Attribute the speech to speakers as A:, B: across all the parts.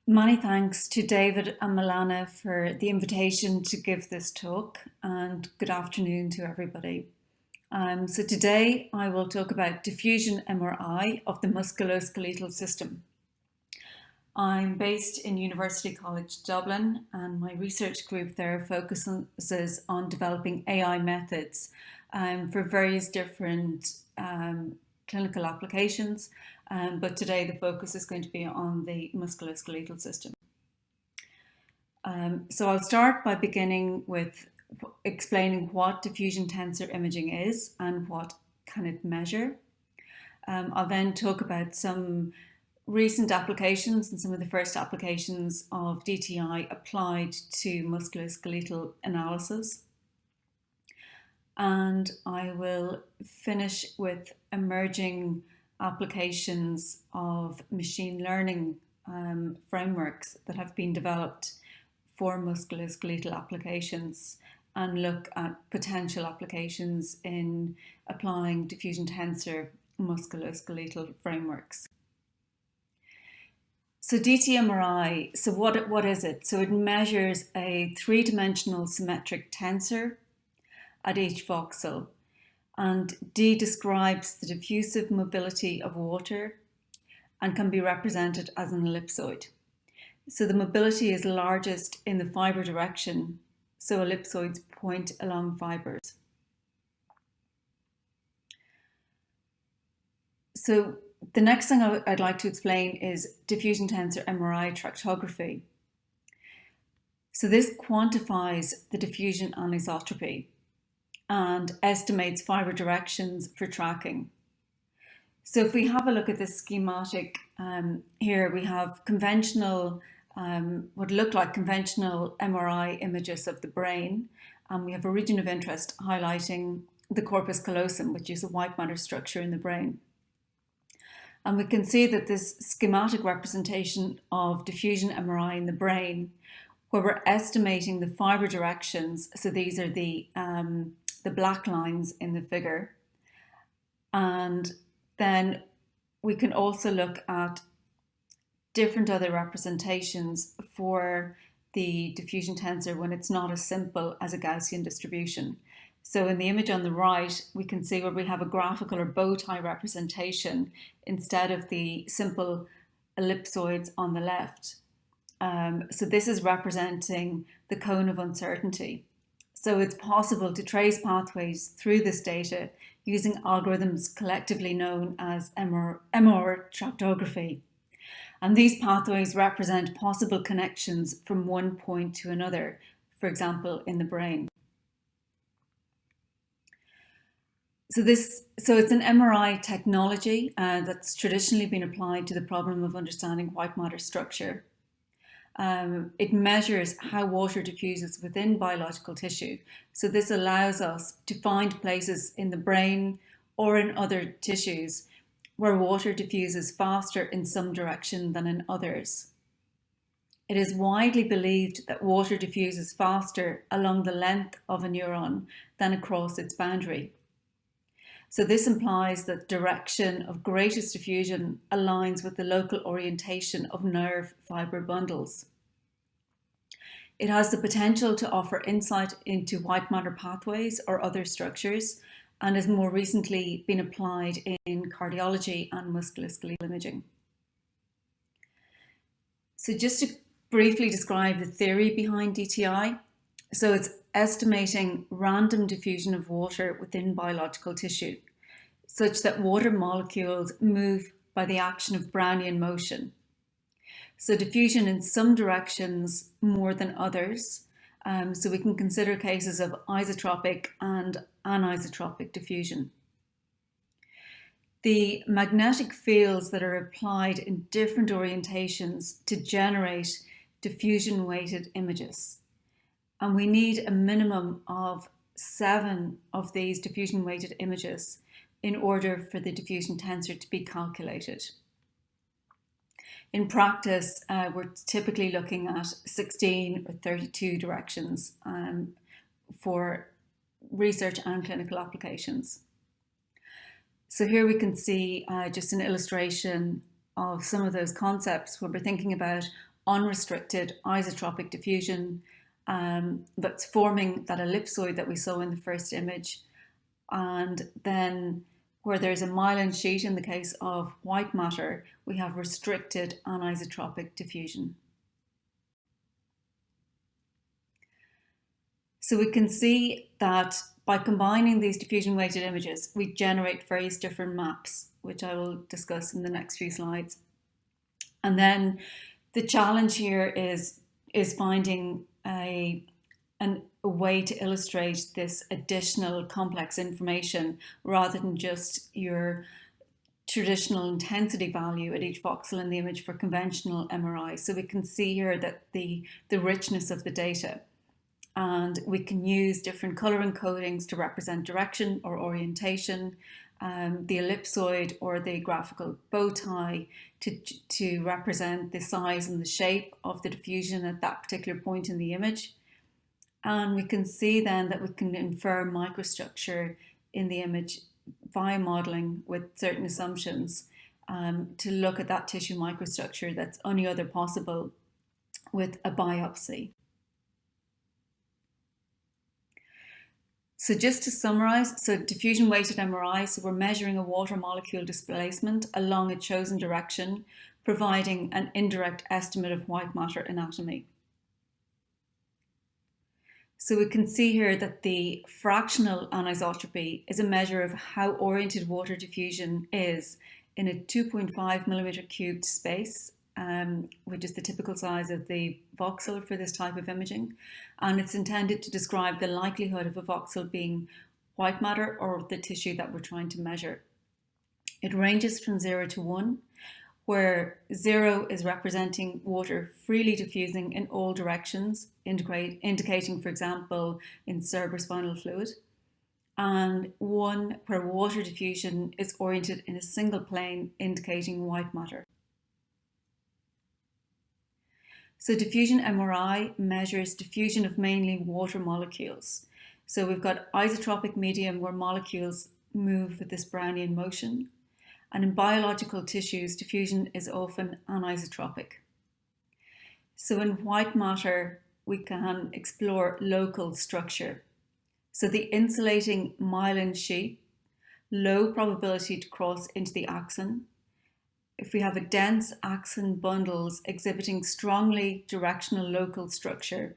A: Many thanks to David and Milana for the invitation to give this talk, and good afternoon to everybody. So today I will talk about diffusion MRI of the musculoskeletal system. I'm based in University College Dublin, and my research group there focuses on developing AI methods for various different clinical applications, but today the focus is going to be on the musculoskeletal system. So I'll start by beginning with explaining what diffusion tensor imaging is and what can it measure. I'll then talk about some recent applications and some of the first applications of DTI applied to musculoskeletal analysis. And I will finish with emerging applications of machine learning frameworks that have been developed for musculoskeletal applications and look at potential applications in applying diffusion tensor musculoskeletal frameworks. So DTMRI, so what is it? So it measures a three-dimensional symmetric tensor at each voxel, and D describes the diffusive mobility of water and can be represented as an ellipsoid. So the mobility is largest in the fiber direction, so ellipsoids point along fibers. So the next thing I'd like to explain is diffusion tensor MRI tractography. So this quantifies the diffusion anisotropy and estimates fiber directions for tracking. So if we have a look at this schematic here, we have conventional, what look like conventional MRI images of the brain, and we have a region of interest highlighting the corpus callosum, which is a white matter structure in the brain. And we can see that this schematic representation of diffusion MRI in the brain, where we're estimating the fiber directions, so these are the black lines in the figure. And then we can also look at different other representations for the diffusion tensor when it's not as simple as a Gaussian distribution. So in the image on the right, we can see where we have a graphical or bow tie representation instead of the simple ellipsoids on the left. So this is representing the cone of uncertainty. So it's possible to trace pathways through this data using algorithms collectively known as MR Tractography. And these pathways represent possible connections from one point to another, for example, in the brain. So it's an MRI technology that's traditionally been applied to the problem of understanding white matter structure. It measures how water diffuses within biological tissue. So this allows us to find places in the brain or in other tissues where water diffuses faster in some direction than in others. It is widely believed that water diffuses faster along the length of a neuron than across its boundary. So this implies that direction of greatest diffusion aligns with the local orientation of nerve fiber bundles. It has the potential to offer insight into white matter pathways or other structures, and has more recently been applied in cardiology and musculoskeletal imaging. So just to briefly describe the theory behind DTI. So it's estimating random diffusion of water within biological tissue, such that water molecules move by the action of Brownian motion. So diffusion in some directions more than others. So we can consider cases of isotropic and anisotropic diffusion. The magnetic fields that are applied in different orientations to generate diffusion-weighted images. And we need a minimum of 7 of these diffusion-weighted images in order for the diffusion tensor to be calculated. In practice, we're typically looking at 16 or 32 directions for research and clinical applications. So here we can see just an illustration of some of those concepts where we're thinking about unrestricted isotropic diffusion that's forming that ellipsoid that we saw in the first image. And then where there's a myelin sheet in the case of white matter, we have restricted anisotropic diffusion. So we can see that by combining these diffusion-weighted images, we generate various different maps, which I will discuss in the next few slides. And then the challenge here is finding a way to illustrate this additional complex information rather than just your traditional intensity value at each voxel in the image for conventional MRI. So we can see here that the richness of the data, and we can use different color encodings to represent direction or orientation, the ellipsoid or the graphical bow tie to represent the size and the shape of the diffusion at that particular point in the image. And we can see then that we can infer microstructure in the image via modeling with certain assumptions to look at that tissue microstructure that's only other possible with a biopsy. So just to summarize, so diffusion-weighted MRI, so we're measuring a water molecule displacement along a chosen direction, providing an indirect estimate of white matter anatomy. So we can see here that the fractional anisotropy is a measure of how oriented water diffusion is in a 2.5 millimeter cubed space, which is the typical size of the voxel for this type of imaging. And it's intended to describe the likelihood of a voxel being white matter or the tissue that we're trying to measure. It ranges from 0 to 1, where 0 is representing water freely diffusing in all directions, indicating, for example, in cerebrospinal fluid, and 1 where water diffusion is oriented in a single plane, indicating white matter. So diffusion MRI measures diffusion of mainly water molecules. So we've got isotropic medium where molecules move with this Brownian motion. And in biological tissues, diffusion is often anisotropic. So in white matter, we can explore local structure. So the insulating myelin sheath, low probability to cross into the axon. If we have a dense axon bundles exhibiting strongly directional local structure,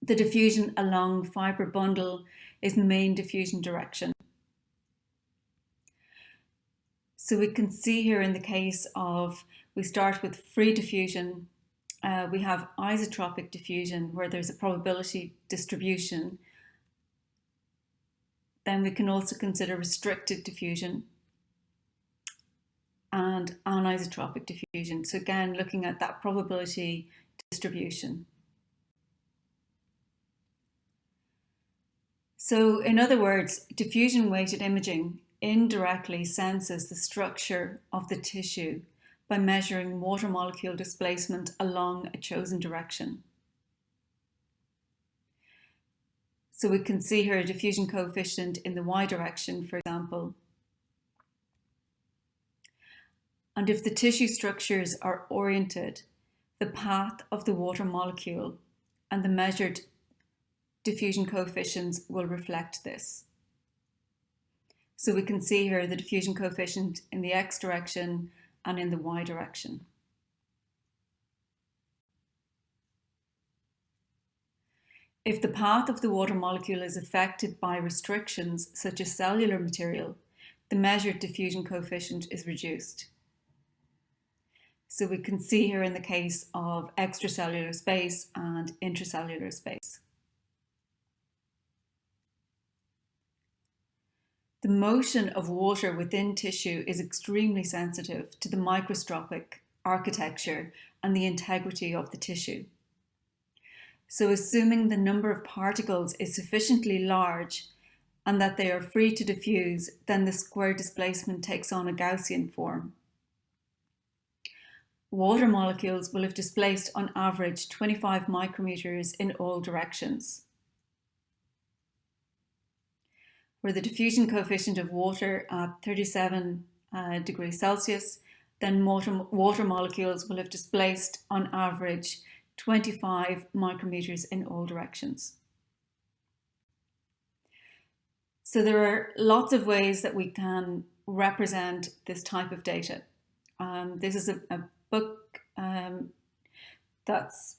A: the diffusion along fiber bundle is the main diffusion direction. So we can see here in the case of, we start with free diffusion, we have isotropic diffusion where there's a probability distribution. Then we can also consider restricted diffusion and anisotropic diffusion. So again, looking at that probability distribution. So in other words, diffusion-weighted imaging indirectly senses the structure of the tissue by measuring water molecule displacement along a chosen direction. So we can see here a diffusion coefficient in the y direction, for example. And if the tissue structures are oriented, the path of the water molecule and the measured diffusion coefficients will reflect this. So we can see here the diffusion coefficient in the x direction and in the y direction. If the path of the water molecule is affected by restrictions such as cellular material, the measured diffusion coefficient is reduced. So we can see here in the case of extracellular space and intracellular space. The motion of water within tissue is extremely sensitive to the microscopic architecture and the integrity of the tissue. So assuming the number of particles is sufficiently large and that they are free to diffuse, then the square displacement takes on a Gaussian form. Water molecules will have displaced on average 25 micrometers in all directions. Where the diffusion coefficient of water at 37 degrees Celsius, then water molecules will have displaced on average 25 micrometers in all directions. So there are lots of ways that we can represent this type of data. This is a book that's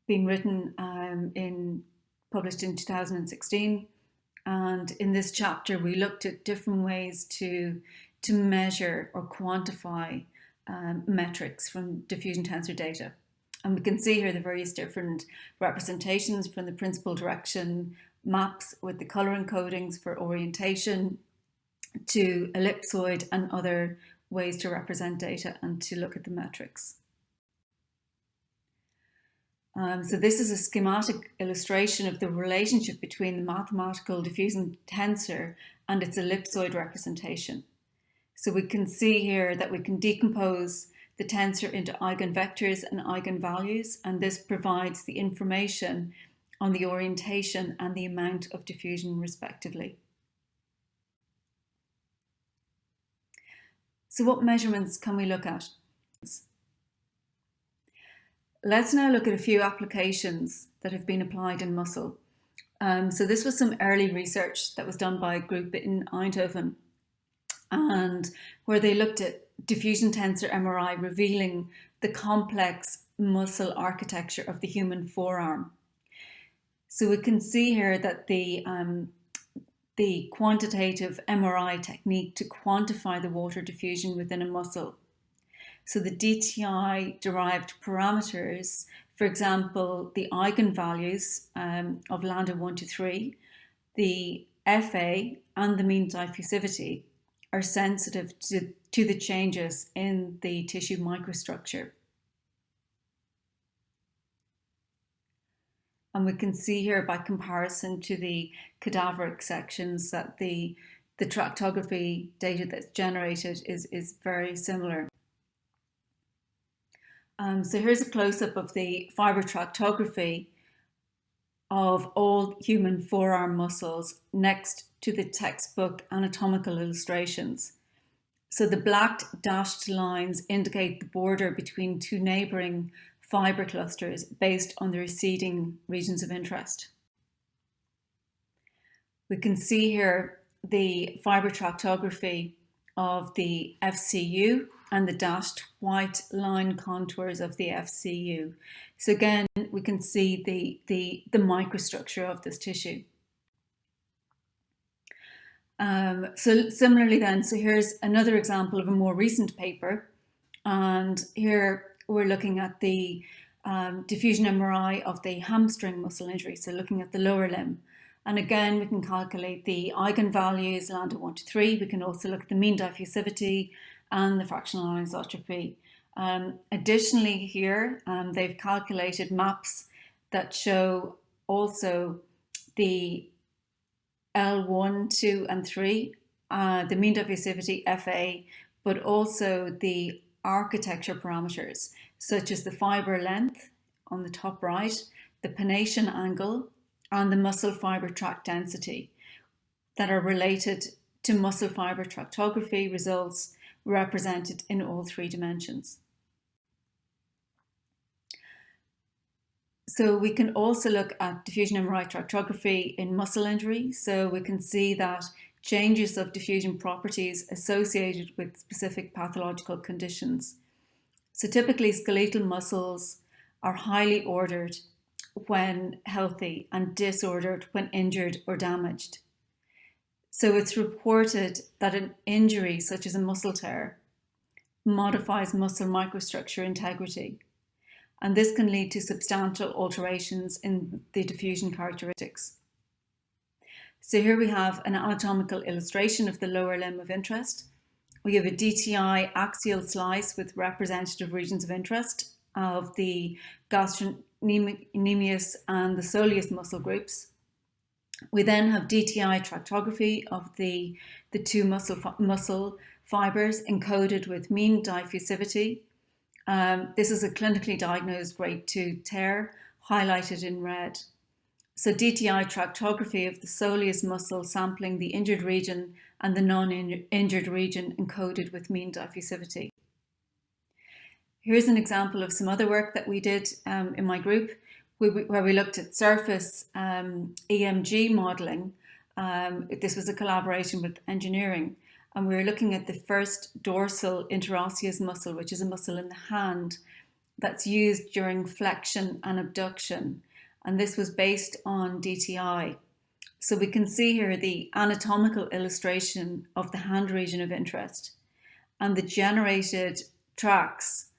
A: been written published in 2016, and in this chapter we looked at different ways to measure or quantify metrics from diffusion tensor data. And we can see here the various different representations, from the principal direction maps with the color encodings for orientation to ellipsoid and other ways to represent data and to look at the metrics. So this is a schematic illustration of the relationship between the mathematical diffusion tensor and its ellipsoid representation. So we can see here that we can decompose the tensor into eigenvectors and eigenvalues, and this provides the information on the orientation and the amount of diffusion respectively. So what measurements can we look at? Let's now look at a few applications that have been applied in muscle. So this was some early research that was done by a group in Eindhoven, and where they looked at diffusion tensor MRI revealing the complex muscle architecture of the human forearm. So we can see here that the quantitative MRI technique to quantify the water diffusion within a muscle. So the DTI derived parameters, for example, the eigenvalues of lambda 1 to 3, the FA and the mean diffusivity are sensitive to the changes in the tissue microstructure. And we can see here by comparison to the cadaveric sections that the tractography data that's generated is very similar. So here's a close-up of the fiber tractography of all human forearm muscles next to the textbook anatomical illustrations. So the black dashed lines indicate the border between two neighbouring fibre clusters based on the receding regions of interest. We can see here the fibre tractography of the FCU and the dashed white line contours of the FCU. So again, we can see the microstructure of this tissue. So similarly then, so here's another example of a more recent paper, and here we're looking at the diffusion MRI of the hamstring muscle injury, so looking at the lower limb. And again, we can calculate the eigenvalues, lambda 1 to 3. We can also look at the mean diffusivity and the fractional anisotropy. Additionally here, they've calculated maps that show also the L1, 2 and 3, the mean diffusivity FA, but also the architecture parameters, such as the fibre length on the top right, the pennation angle, and the muscle fibre tract density, that are related to muscle fibre tractography results represented in all three dimensions. So we can also look at diffusion MRI tractography in muscle injury. So we can see that changes of diffusion properties associated with specific pathological conditions. So typically skeletal muscles are highly ordered when healthy and disordered when injured or damaged. So it's reported that an injury such as a muscle tear modifies muscle microstructure integrity, and this can lead to substantial alterations in the diffusion characteristics. So here we have an anatomical illustration of the lower limb of interest. We have a DTI axial slice with representative regions of interest of the gastrocnemius and the soleus muscle groups. We then have DTI tractography of the two muscle fibres encoded with mean diffusivity. This is a clinically diagnosed grade 2 tear, highlighted in red. So DTI tractography of the soleus muscle sampling the injured region and the non-injured region encoded with mean diffusivity. Here's an example of some other work that we did in my group, where we looked at surface EMG modelling. This was a collaboration with engineering, and we were looking at the first dorsal interosseous muscle, which is a muscle in the hand that's used during flexion and abduction. And this was based on DTI. So we can see here the anatomical illustration of the hand region of interest and the generated tracks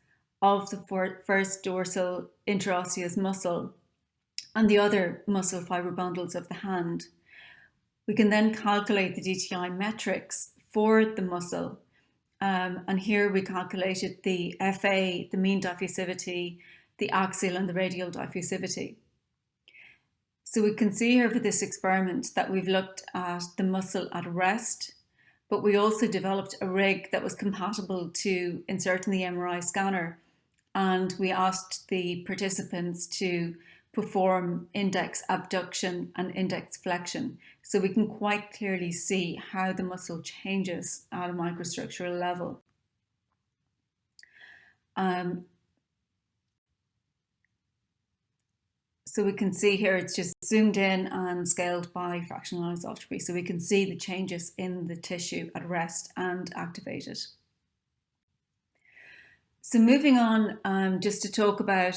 A: of the first dorsal interosseous muscle and the other muscle fiber bundles of the hand. We can then calculate the DTI metrics for the muscle. And here we calculated the FA, the mean diffusivity, the axial and the radial diffusivity. So we can see here for this experiment that we've looked at the muscle at rest, but we also developed a rig that was compatible to insert in the MRI scanner. And we asked the participants to perform index abduction and index flexion. So we can quite clearly see how the muscle changes at a microstructural level. So we can see here it's just zoomed in and scaled by fractional anisotropy. So we can see the changes in the tissue at rest and activated. So moving on, just to talk about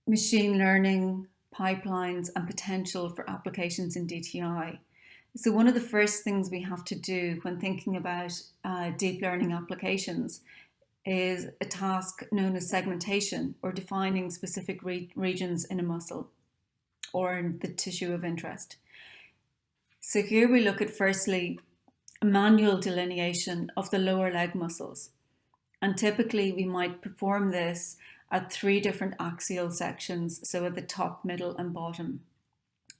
A: machine learning, pipelines, and potential for applications in DTI. So one of the first things we have to do when thinking about deep learning applications is a task known as segmentation, or defining specific regions in a muscle or in the tissue of interest. So here we look at firstly a manual delineation of the lower leg muscles. And typically we might perform this at 3 different axial sections, so at the top, middle and bottom.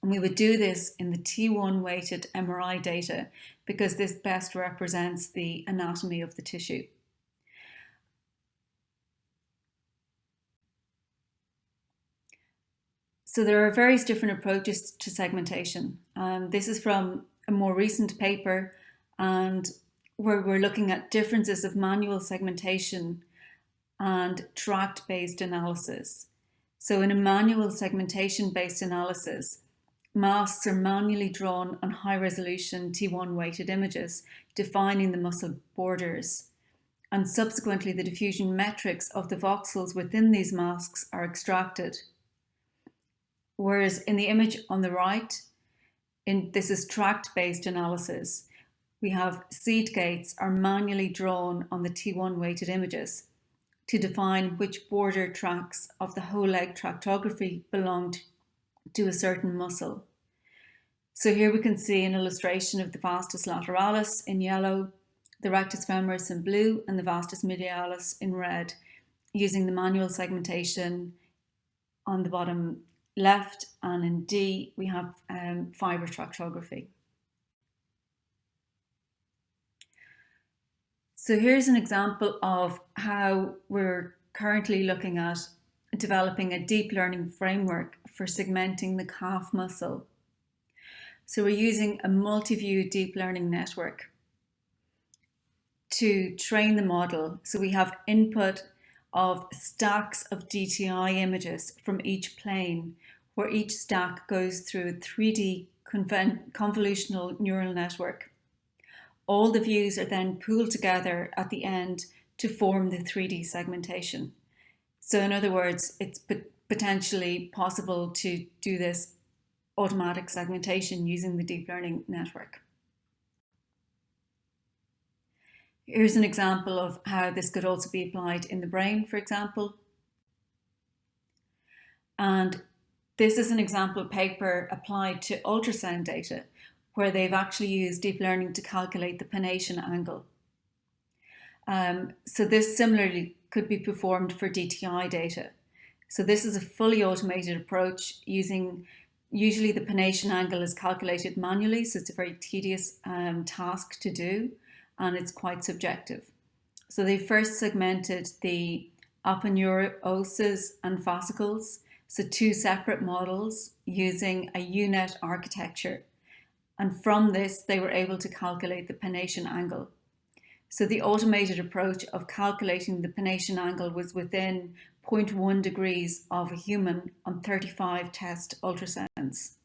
A: And we would do this in the T1 weighted MRI data because this best represents the anatomy of the tissue. So there are various different approaches to segmentation. This is from a more recent paper, and where we're looking at differences of manual segmentation and tract-based analysis. So in a manual segmentation-based analysis, masks are manually drawn on high-resolution T1 weighted images, defining the muscle borders. And subsequently, the diffusion metrics of the voxels within these masks are extracted. Whereas in the image on the right, this is tract-based analysis, we have seed gates are manually drawn on the T1 weighted images to define which border tracks of the whole leg tractography belonged to a certain muscle. So here we can see an illustration of the vastus lateralis in yellow, the rectus femoris in blue, and the vastus medialis in red, using the manual segmentation on the bottom left, and in D we have fibre tractography. So here's an example of how we're currently looking at developing a deep learning framework for segmenting the calf muscle. So we're using a multi-view deep learning network to train the model. So we have input of stacks of DTI images from each plane, where each stack goes through a 3D convolutional neural network. All the views are then pooled together at the end to form the 3D segmentation. So in other words, it's potentially possible to do this automatic segmentation using the deep learning network. Here's an example of how this could also be applied in the brain, for example. And this is an example paper applied to ultrasound data, where they've actually used deep learning to calculate the pennation angle. So this similarly could be performed for DTI data. So this is a fully automated approach using, usually the pennation angle is calculated manually, so it's a very tedious task to do, and it's quite subjective. So they first segmented the aponeurosis and fascicles, so 2 separate models using a UNet architecture. And from this, they were able to calculate the Pennation angle. So the automated approach of calculating the Pennation angle was within 0.1 degrees of a human on 35 test ultrasounds.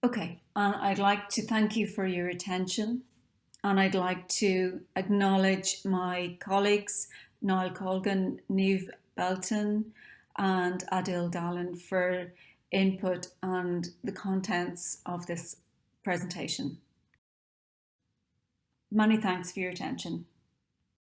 A: Okay, and I'd like to thank you for your attention. And I'd like to acknowledge my colleagues, Niall Colgan, Niamh Belton, and Adil Dallin for input and the contents of this presentation. Many thanks for your attention.